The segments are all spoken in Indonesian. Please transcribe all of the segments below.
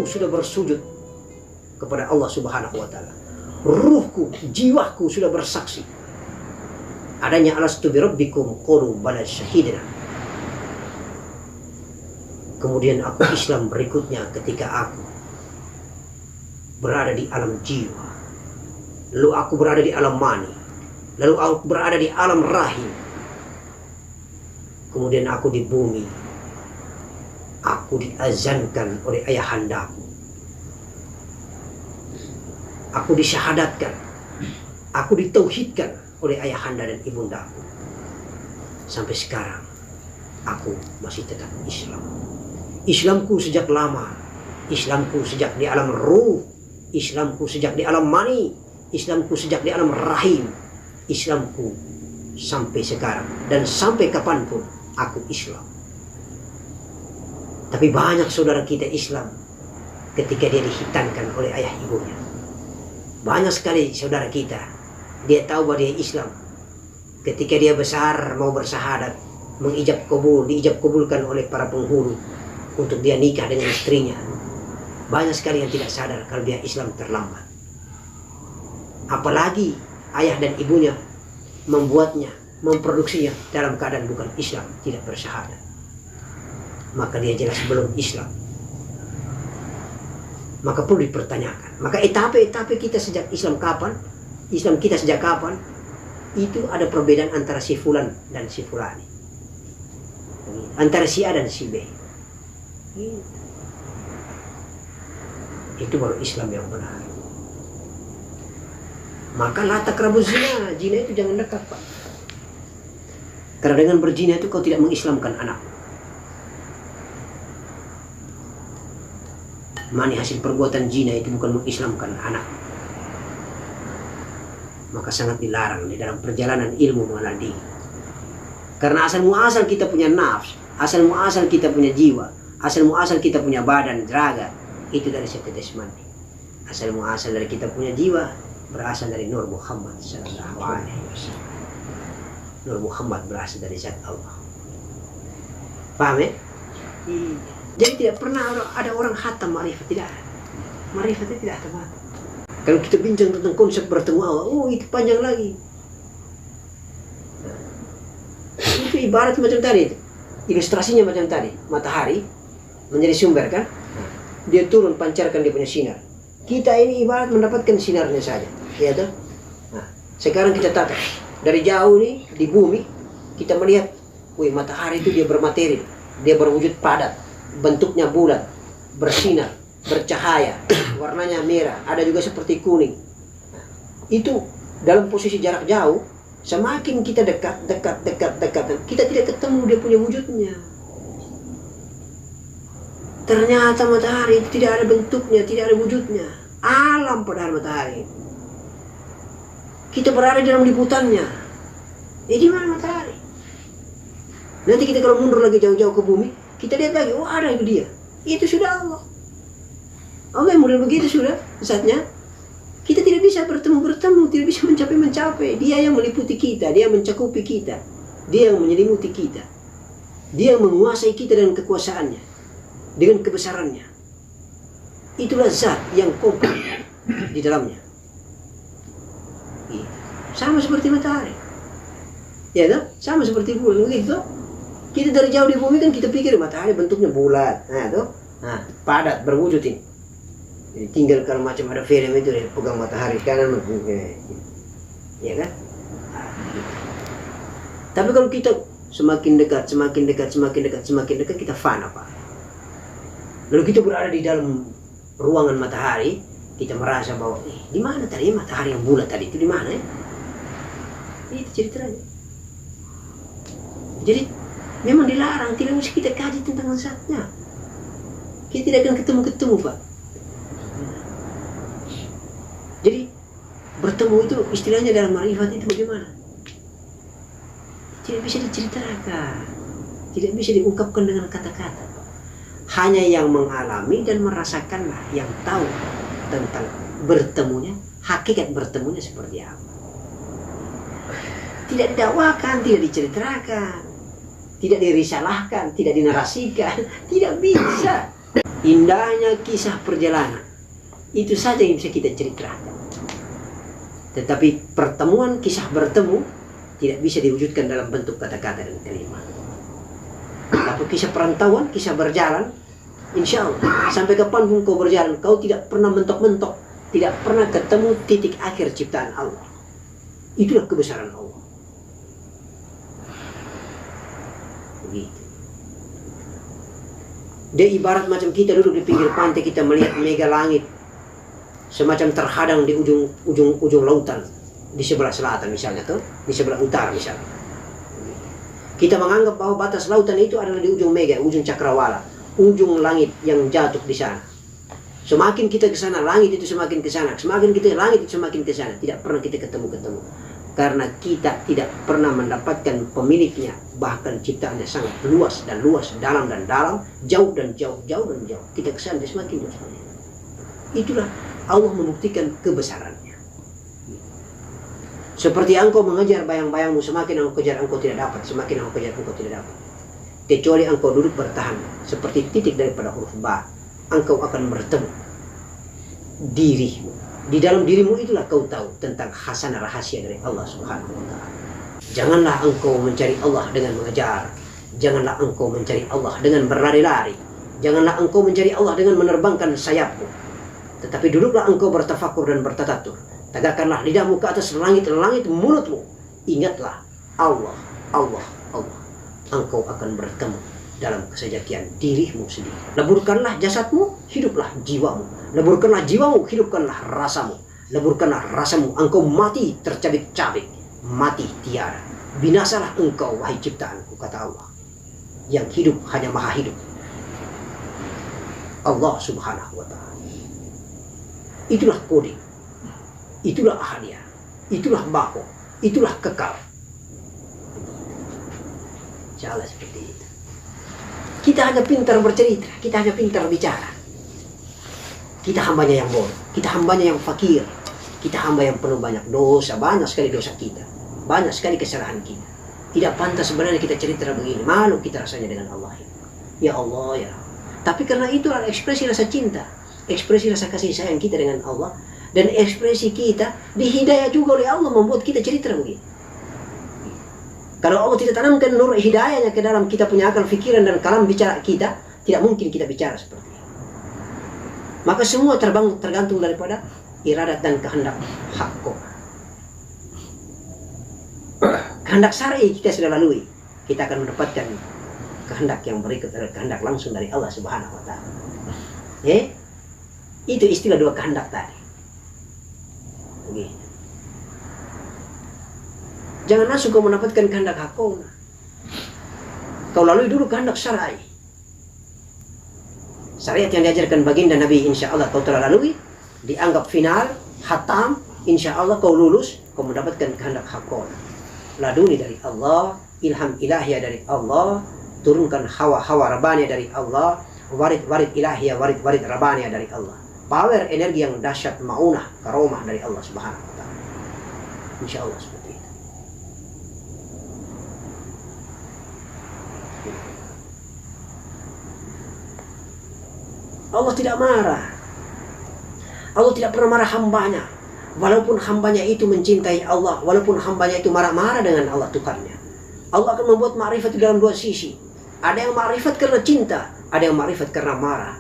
sudah bersujud kepada Allah Subhanahu wa Ta'ala. Ruhku, jiwaku sudah bersaksi adanya alastu bi rabbikum qalu bala syahidna. Kemudian aku Islam berikutnya ketika aku berada di alam jiwa, lalu aku berada di alam mani, lalu aku berada di alam rahim, kemudian aku di bumi, aku diazankan oleh ayahandaku, aku disyahadatkan, aku ditauhidkan oleh ayahanda dan ibundaku. Sampai sekarang aku masih tetap Islam. Islamku sejak lama, Islamku sejak di alam ruh, Islamku sejak di alam mani, Islamku sejak di alam rahim, Islamku sampai sekarang dan sampai kapanpun aku Islam. Tapi banyak saudara kita Islam ketika dia dihitankan oleh ayah ibunya. Banyak sekali saudara kita, dia tahu bahwa dia Islam. Ketika dia besar mau bersyahadat, mengijab kabul, diijab kabulkan oleh para penghulu untuk dia nikah dengan istrinya. Banyak sekali yang tidak sadar kalau dia Islam terlambat. Apalagi ayah dan ibunya membuatnya, memproduksinya dalam keadaan bukan Islam, tidak bersyahadat. Maka dia jelas belum Islam. Maka perlu dipertanyakan. Maka etape-etape kita sejak Islam kapan? Islam kita sejak kapan? Itu ada perbedaan antara si fulan dan si fulani, antara si A dan si B. Itu baru Islam yang benar. Maka la taqrabu zina, zina itu jangan dekat, Pak. Karena dengan berzina itu kau tidak mengislamkan anak. Mani hasil perbuatan zina itu bukan mengislamkan anak. Maka sangat dilarang di dalam perjalanan ilmu mengenal diri. Karena asal muasal kita punya nafs, asal muasal kita punya jiwa, asal muasal kita punya badan, raga, itu dari setetes mani. Asal muasal dari kita punya jiwa berasal dari Nur Muhammad sallallahu alaihi wasallam. Nur Muhammad berasal dari zat Allah. Paham ya? Jadi tidak pernah ada orang khatam ma'rifat, tidak ada. Ma'rifat itu tidak ada. Kalau kita bincang tentang konsep bertemu Allah, oh itu panjang lagi. Itu ibarat macam tadi, ilustrasinya macam tadi. Matahari menjadi sumber kan? Dia turun pancarkan dia punya sinar. Kita ini ibarat mendapatkan sinarnya saja, ya toh? Nah, sekarang kita tata dari jauh nih di bumi, kita melihat, wih matahari itu dia bermateri, dia berwujud padat, bentuknya bulat, bersinar, bercahaya, warnanya merah, ada juga seperti kuning. Nah, itu dalam posisi jarak jauh, semakin kita dekat, kita tidak ketemu dia punya wujudnya. Ternyata matahari itu tidak ada bentuknya, tidak ada wujudnya. Alam padahal matahari. Kita berada dalam liputannya. Di mana matahari? Nanti kita kalau mundur lagi jauh-jauh ke bumi, kita lihat lagi, oh ada itu dia. Itu sudah Allah. Allah yang model begitu sudah saatnya. Kita tidak bisa bertemu, tidak bisa mencapai. Dia yang meliputi kita, dia yang mencakupi kita, dia yang menyelimuti kita, dia yang menguasai kita dengan kekuasaannya, dengan kebesarannya. Itulah zat yang komplit di dalamnya. Sama seperti matahari, ya toh? Sama seperti bulan begitu. Kita dari jauh di bumi kan kita pikir matahari bentuknya bulat, nah toh, nah padat berwujud ini. Jadi tinggal kalau macam ada film itu dia pegang matahari kanan, ya kan? Tapi kalau kita semakin dekat, kita fana, Pak. Lalu kita berada di dalam ruangan matahari, kita merasa bahwa di mana tadi matahari yang bulat tadi itu di mana ya? Itu ceritanya. Jadi memang dilarang, tidak mesti kita kaji tentang zatnya. Kita tidak akan ketemu, Pak. Jadi bertemu itu istilahnya dalam ma'rifat itu bagaimana? Tidak bisa diceritakan, tidak bisa diungkapkan dengan kata-kata. Hanya yang mengalami dan merasakanlah yang tahu tentang bertemunya, hakikat bertemunya seperti apa. Tidak didakwakan, tidak diceritakan, tidak dirisalahkan, tidak dinarasikan, tidak bisa. indahnya kisah perjalanan. Itu saja yang bisa kita ceritakan. Tetapi pertemuan, kisah bertemu tidak bisa diwujudkan dalam bentuk kata-kata dan kalimat. Tapi kisah perantauan, kisah berjalan, insya Allah sampai kapanpun kau berjalan, kau tidak pernah mentok-mentok, tidak pernah ketemu titik akhir ciptaan Allah. Itulah kebesaran Allah. Begitu. Dia ibarat macam kita duduk di pinggir pantai, kita melihat mega langit semacam terhadang di ujung lautan, di sebelah selatan misalnya, tuh di sebelah utara misalnya. Kita menganggap bahwa batas lautan itu adalah di ujung mega, ujung cakrawala, ujung langit yang jatuh di sana. Semakin kita ke sana, langit itu semakin ke sana, semakin kita langit itu semakin ke sana. Tidak pernah kita ketemu karena kita tidak pernah mendapatkan pemiliknya. Bahkan ciptaannya sangat luas dan luas, dalam dan dalam, jauh dan jauh, jauh dan jauh. Kita ke sana semakin jauh. Itulah Allah membuktikan kebesarannya. Seperti engkau mengejar bayang-bayangmu, semakin engkau kejar engkau tidak dapat, semakin engkau kejar engkau tidak dapat. Kecuali engkau duduk bertahan seperti titik daripada huruf ba, engkau akan bertemu dirimu. Di dalam dirimu itulah kau tahu tentang khasanah rahasia dari Allah Subhanahu wa Ta'ala. Janganlah engkau mencari Allah dengan mengejar. Janganlah engkau mencari Allah dengan berlari-lari. Janganlah engkau mencari Allah dengan menerbangkan sayapmu. Tetapi duduklah engkau bertafakur dan bertatatur. Tegakkanlah lidahmu ke atas langit-langit mulutmu. Ingatlah Allah, Allah, Allah. Engkau akan bertemu dalam kesejatian dirimu sendiri. Leburkanlah jasadmu, hiduplah jiwamu. Leburkanlah jiwamu, hidupkanlah rasamu. Leburkanlah rasamu, engkau mati tercabik-cabik. Mati tiada. Binasalah engkau, wahai ciptaanku, kata Allah. Yang hidup hanya maha hidup, Allah Subhanahu wa Ta'ala. Itulah kode, itulah ahadiyah, itulah bako, itulah kekal. Jalan seperti itu. Kita hanya pintar bercerita, kita hanya pintar bicara. Kita hambanya yang bodoh, kita hambanya yang fakir, kita hamba yang penuh banyak dosa, banyak sekali dosa kita, banyak sekali kesalahan kita. Tidak pantas sebenarnya kita cerita begini, malu kita rasanya dengan Allah. Ya Allah, ya Allah. Tapi karena itu adalah ekspresi rasa cinta, ekspresi rasa kasih sayang kita dengan Allah, dan ekspresi kita dihidayah juga oleh Allah membuat kita cerita begini. Kalau Allah tidak tanamkan nur hidayahnya ke dalam kita punya akal fikiran dan kalam bicara kita, tidak mungkin kita bicara seperti ini. Maka semua tergantung daripada iradat dan kehendak hakku. Kehendak syar'i kita sudah lalui, kita akan mendapatkan kehendak yang berikut adalah kehendak langsung dari Allah Subhanahu wa Ta'ala. Itu istilah dua kehendak tadi. Begini. Jangan langsung kau mendapatkan kehendak hakuna. Kau lalui dulu kehendak syar'i. Syariat yang diajarkan baginda Nabi, insya Allah kau telah lalui, dianggap final, hatam, insya Allah kau lulus, kau mendapatkan kehendak hakuna. Laduni dari Allah, ilham ilahiyah dari Allah, turunkan hawa-hawa rabbaniyah dari Allah, warid-warid ilahiyah, warid-warid rabbaniyah dari Allah. Power energi yang dahsyat, maunah, karomah dari Allah Subhanahu wa Ta'ala. Insya Allah seperti itu. Allah tidak marah. Allah tidak pernah marah hambanya. Walaupun hambanya itu mencintai Allah, walaupun hambanya itu marah-marah dengan Allah Tuhannya. Allah akan membuat ma'rifat itu dalam dua sisi. Ada yang ma'rifat karena cinta, ada yang ma'rifat karena marah.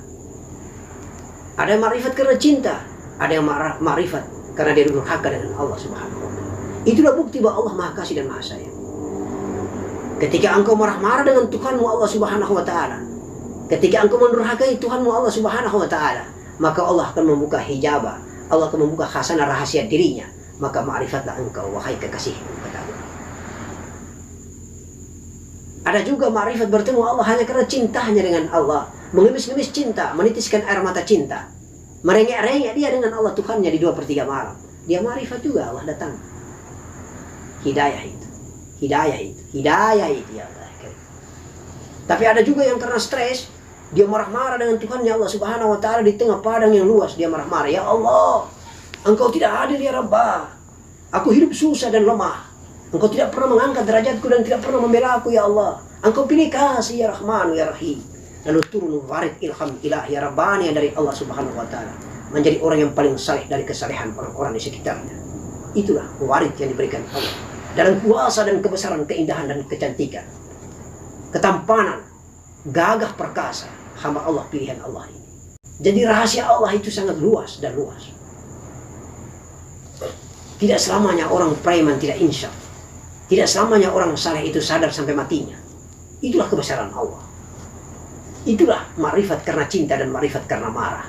Ada yang ma'rifat karena cinta, ada yang ma'rifat karena dia durhaka dengan Allah Subhanahu wa Ta'ala. Itulah bukti bahwa Allah Maha Kasih dan Maha Sayang. Ketika engkau marah-marah dengan Tuhanmu Allah Subhanahu wa Ta'ala, ketika engkau mendurhakai Tuhanmu Allah Subhanahu wa Ta'ala, maka Allah akan membuka hijabah, Allah akan membuka khasanah rahasia dirinya. Maka ma'rifatlah engkau, wahai kekasihku, kata Allah. Ada juga ma'rifat bertemu Allah hanya karena cintanya dengan Allah, mengemis-ngemis cinta, menitiskan air mata cinta, merengek-rengek dia dengan Allah Tuhannya di 2/3 malam. Dia ma'rifat juga, Allah datang. Hidayah itu, hidayah itu, hidayah itu ya Allah. Tapi ada juga yang karena stres, dia marah-marah dengan Tuhannya Allah Subhanahu wa Ta'ala di tengah padang yang luas. Dia marah-marah, ya Allah, Engkau tidak hadir ya Rabbah, aku hidup susah dan lemah. Engkau tidak pernah mengangkat derajatku dan tidak pernah membela aku ya Allah. Engkau pilih kasih ya Rahman ya Rahim. lalu turun warid ilham ilahi rabbani dari Allah Subhanahu wa taala, menjadi orang yang paling saleh dari kesalehan orang-orang di sekitarnya. Itulah warid yang diberikan Allah dalam kuasa dan kebesaran, keindahan dan kecantikan, ketampanan, gagah perkasa hamba Allah, pilihan Allah ini. Jadi rahasia Allah itu sangat luas dan luas. Tidak selamanya orang preman tidak insaf. Tidak selamanya orang saleh itu sadar sampai matinya. Itulah kebesaran Allah. Itulah ma'rifat karena cinta dan ma'rifat karena marah.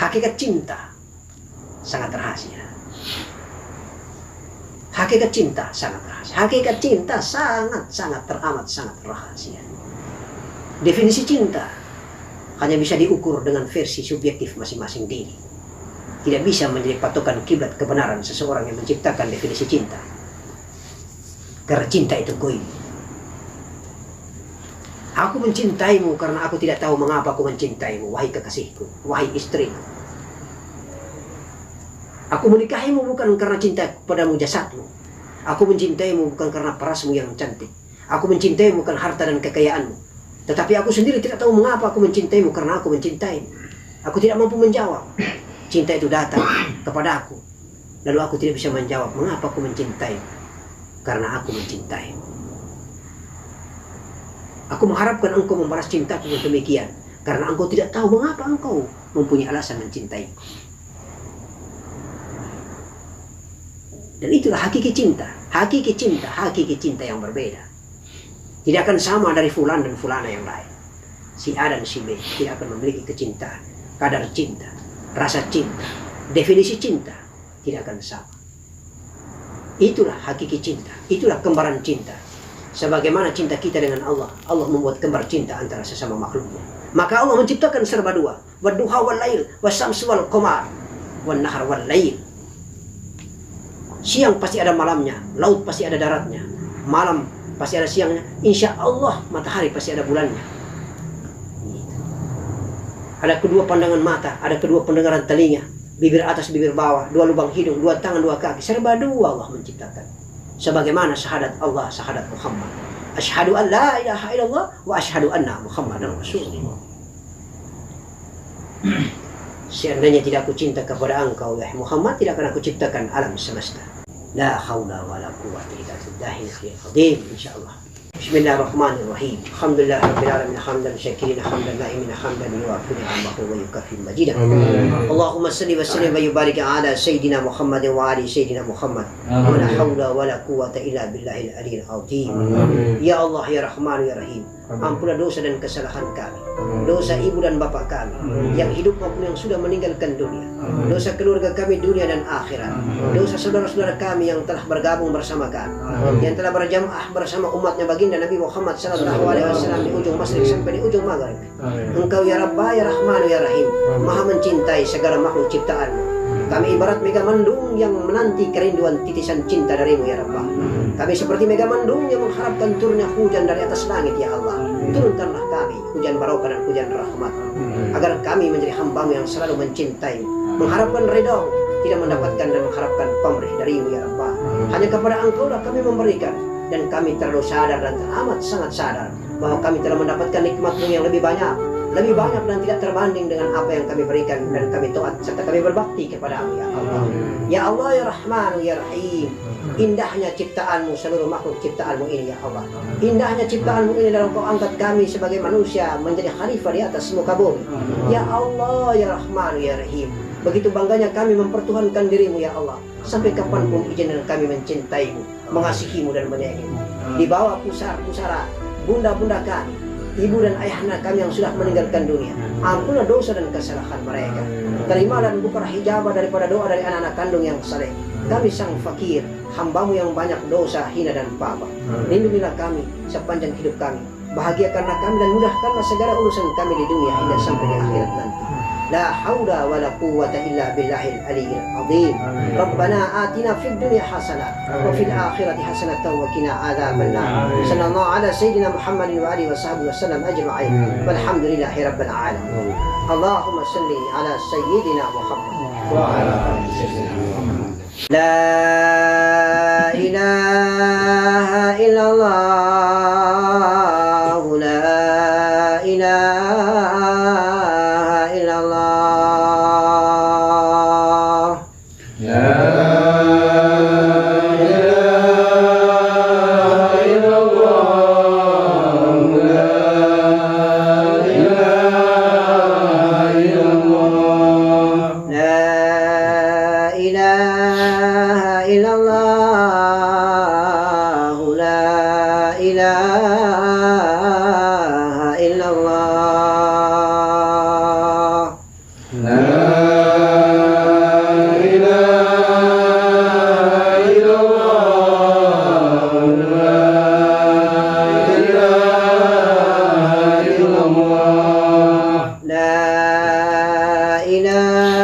Hakikat cinta sangat rahasia. Hakikat cinta sangat rahasia. Hakikat cinta sangat teramat sangat rahasia. Definisi cinta hanya bisa diukur dengan versi subjektif masing-masing diri. Tidak bisa menjadi patokan kiblat kebenaran seseorang yang menciptakan definisi cinta. Karena cinta itu goib. Aku mencintaimu karena aku tidak tahu mengapa aku mencintaimu, wahai kekasihku, wahai istriku. Aku menikahimu bukan karena cinta padamu jasadmu. Aku mencintaimu bukan karena parasmu yang cantik. Aku mencintaimu bukan harta dan kekayaanmu. Tetapi aku sendiri tidak tahu mengapa aku mencintaimu karena aku mencintaimu. Aku tidak mampu menjawab. Cinta itu datang kepada aku. Lalu aku tidak bisa menjawab mengapa aku mencintaimu. Karena aku mencintaimu. Aku mengharapkan engkau membalas cintaku dengan demikian. Karena engkau tidak tahu mengapa engkau mempunyai alasan mencintaiku. Dan itulah hakiki cinta. Hakiki cinta yang berbeda. Tidak akan sama dari fulan dan fulana yang lain. Si A dan si B tidak akan memiliki kecintaan, kadar cinta, rasa cinta, definisi cinta tidak akan sama. Itulah hakiki cinta, itulah kembaran cinta. Sebagaimana cinta kita dengan Allah, Allah membuat kembar cinta antara sesama makhluknya. Maka Allah menciptakan serba dua, wadduha wal lail, wasyamsu wal qamar, wan nahar wal lail. Siang pasti ada malamnya, laut pasti ada daratnya, malam pasti ada siangnya, insya Allah matahari pasti ada bulannya. Ada kedua pandangan mata, ada kedua pendengaran telinga, bibir atas, bibir bawah, dua lubang hidung, dua tangan, dua kaki, serba dua Allah menciptakan. Sebagaimana syahadat Allah, syahadat Muhammad. Asyhadu an la ilaha illallah wa asyhadu anna Muhammadan Rasulullah. Seandainya tidak aku cinta kepada engkau, ya Muhammad, tidak akan aku ciptakan alam semesta. La haula wa la quwwata illa billahil aliyyil azim, insyaallah. Bismillahirrahmanirrahim. Alhamdulillah rabbil alamin, hamdan syakirin, hamdan na'imin, hamdan yuwafi ni'amahu wa yukafi majidah. Allahumma salli wa sallim wa yubarik ala sayyidina Muhammad wa ali sayyidina Muhammad. Wa la haula wa la quwwata illa billahil aliyyil azim. Ya Allah ya Rahman ya Rahim, ampunlah dosa dan kesalahan kami, dosa ibu dan bapak kami yang hidup maupun yang sudah meninggalkan dunia, dosa keluarga kami dunia dan akhirat, dosa saudara-saudara kami yang telah bergabung bersama kami, yang telah berjamaah bersama umatnya baginda Nabi Muhammad SAW di ujung masyrik sampai di ujung maghrib. Engkau ya Rabbah ya Rahman ya Rahim, maha mencintai segala makhluk ciptaanmu. Kami ibarat mega mendung yang menanti kerinduan titisan cinta darimu ya Rabbah. Kami seperti mega mendung yang mengharapkan turunnya hujan dari atas langit ya Allah. Turunkanlah kami hujan barokah dan hujan rahmat, agar kami menjadi hamba-Mu yang selalu mencintai, mengharapkan ridha, tidak mendapatkan dan mengharapkan pamrih darimu ya Rabbah. Hanya kepada Engkau lah kami memberikan, dan kami terlalu sadar dan teramat sangat sadar bahwa kami telah mendapatkan nikmat-Mu yang lebih banyak dan tidak terbanding dengan apa yang kami berikan, dan kami taat serta kami berbakti kepada-Mu ya Allah. Ya Allah ya Rahman ya Rahim, indahnya ciptaan-Mu, seluruh makhluk ciptaan-Mu ini ya Allah. Indahnya ciptaan-Mu ini dalam Kau angkat kami sebagai manusia menjadi khalifah di atas muka bumi. Ya Allah ya Rahman ya Rahim, begitu bangganya kami mempertuhankan dirimu ya Allah. Sampai kapanpun izinkan kami mencintai-Mu, mengasihi-Mu dan menyayangi-Mu. Di bawah pusara bunda-bunda kami, ibu dan ayahnya kami yang sudah meninggalkan dunia, ampunlah dosa dan kesalahan mereka. Terima dan bukalah hijabah daripada doa dari anak-anak kandung yang saleh. Kami sang fakir, hamba-Mu yang banyak dosa, hina dan papa. Lindungilah kami sepanjang hidup kami, bahagiakanlah kami dan mudahkanlah segala urusan kami di dunia hingga sampai di akhirat nanti. La haula wa la quwwata illa billahil aliyyil azim. Rabbana atina fid dunya hasanah wa fil akhirati hasanah wa qina adzabannar. Sallallahu ala sayyidina Muhammadin wa alihi wa sahbihi wasallam ajma'in. Walhamdulillahi rabbil alamin. Allahumma salli ala sayyidina Muhammad wa ala ali sayyidina Muhammad. La ilaha illallah, la ilaha ilaha illallah, la ilaha illallah. La ilaha illallah, la ilaha illallah. La ilaha